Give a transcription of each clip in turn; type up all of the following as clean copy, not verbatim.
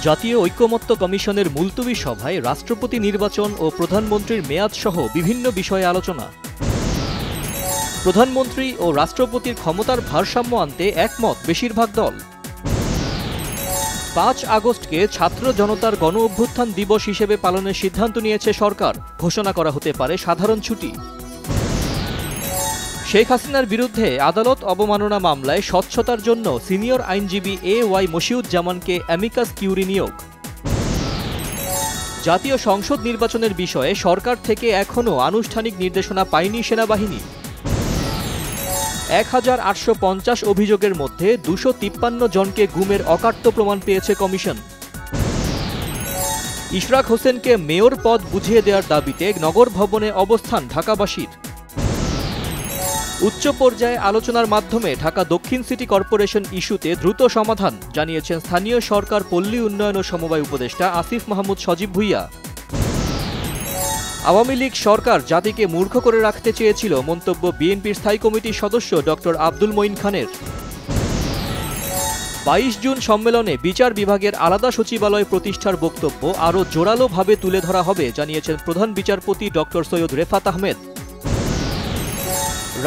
জাতীয় ঐকমত্য কমিশনের মুলতবি সভায় রাষ্ট্রপতি নির্বাচন ও প্রধানমন্ত্রীর মেয়াদসহ বিভিন্ন বিষয়ে আলোচনা। প্রধানমন্ত্রী ও রাষ্ট্রপতির ক্ষমতার ভারসাম্য আনতে একমত বেশিরভাগ দল। ৫ আগস্টকে ছাত্র জনতার গণ অভ্যুত্থান দিবস হিসেবে পালনের সিদ্ধান্ত নিয়েছে সরকার, ঘোষণা করা হতে পারে সাধারণ ছুটি। শেখ হাসিনার বিরুদ্ধে আদালত অবমাননা মামলায় স্বচ্ছতার জন্য সিনিয়র আইনজীবী এ.ওয়াই মশিউজ্জামানকে অ্যামিকাস কিউরি নিয়োগ। জাতীয় সংসদ নির্বাচনের বিষয়ে সরকার থেকে এখনও আনুষ্ঠানিক নির্দেশনা পায়নি সেনাবাহিনী। ১,৮৫০ অভিযোগের মধ্যে ২৫৩ জনকে গুমের অকাট্য প্রমাণ পেয়েছে কমিশন। ইশরাক হোসেনকে মেয়র পদ বুঝিয়ে দেওয়ার দাবিতে নগর ভবনে অবস্থান ঢাকাবাসীর। উচ্চ পর্যায়ে আলোচনার মাধ্যমে ঢাকা দক্ষিণ সিটি কর্পোরেশন ইস্যুতে দ্রুত সমাধান জানিয়েছেন স্থানীয় সরকার পল্লী উন্নয়ন ও সমবায় উপদেষ্টা আসিফ মাহমুদ সজীব ভুইয়া। আওয়ামী লীগ সরকার জাতিকে মূর্খ করে রাখতে চেয়েছিল, মন্তব্য বিএনপির স্থায়ী কমিটির সদস্য ডক্টর আব্দুল মঈন খানের। ২২ জুন সম্মেলনে বিচার বিভাগের আলাদা সচিবালয় প্রতিষ্ঠার বক্তব্য আরও জোরালোভাবে তুলে ধরা হবে জানিয়েছেন প্রধান বিচারপতি ডক্টর সৈয়দ রেফাত আহমেদ।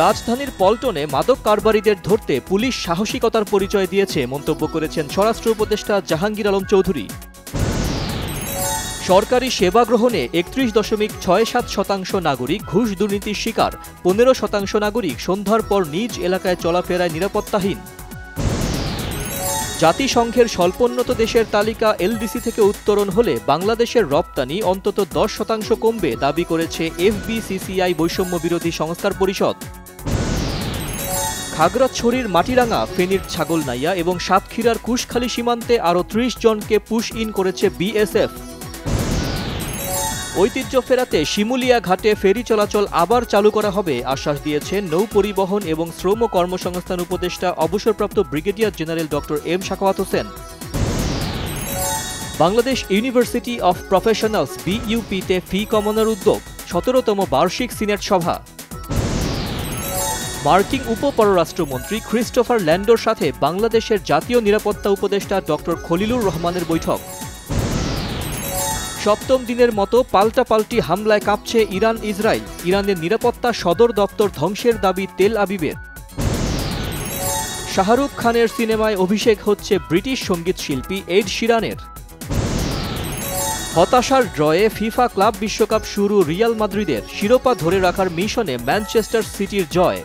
রাজধানীর পল্টনে মাদক কারবারিদের ধরতে পুলিশ সাহসিকতার পরিচয় দিয়েছে, মন্তব্য করেছেন স্বরাষ্ট্র উপদেষ্টা জাহাঙ্গীর আলম চৌধুরী। সরকারি সেবা গ্রহণে ৩১.৬৭% নাগরিক ঘুষ দুর্নীতির শিকার, ১৫% নাগরিক সন্ধ্যার পর নিজ এলাকায় চলাফেরায় নিরাপত্তাহীন। জাতিসংঘের স্বল্পোন্নত দেশের তালিকা এলডিসি থেকে উত্তরণ হলে বাংলাদেশের রপ্তানি অন্তত ১০% কমবে, দাবি করেছে এফবিসিসিআই বৈষম্য বিরোধী সংস্থার পরিষদ। খাগড়াছড়ির মাটিরাঙ্গা, ফেনীর ছাগলনাইয়া এবং সাতক্ষীরার কুশখালী সীমান্তে আরও ৩০ জনকে পুশ ইন করেছে বিএসএফ। ঐতিহ্য ফেরাতে শিমুলিয়া ঘাটে ফেরি চলাচল আবার চালু করা হবে, আশ্বাস দিয়েছেন নৌ পরিবহন এবং শ্রম কর্মসংস্থান উপদেষ্টা অবসরপ্রাপ্ত brigadier general doctor M Sakhawat Hossain. Bangladesh university of professionals বিইউপিতে ফি কমানোর উদ্যোগ, ১৭তম বার্ষিক সিনেট সভা। মার্কিন উপপররাষ্ট্রমন্ত্রী ক্রিস্টোফার ল্যান্ডোর সাথে বাংলাদেশের জাতীয় নিরাপত্তা উপদেষ্টা ডক্টর খলিলুর রহমানের বৈঠক। সপ্তম দিনের মতো পাল্টাপাল্টি হামলায় কাঁপছে ইরান ইসরায়েল, ইরানের নিরাপত্তা সদর দপ্তর ধ্বংসের দাবি তেল আবিবের। শাহরুখ খানের সিনেমায় অভিষেক হচ্ছে ব্রিটিশ সঙ্গীত শিল্পী এড শিরানের। হতাশার ড্রয়ে ফিফা ক্লাব বিশ্বকাপ শুরু রিয়াল মাদ্রিদের, শিরোপা ধরে রাখার মিশনে ম্যানচেস্টার সিটির জয়।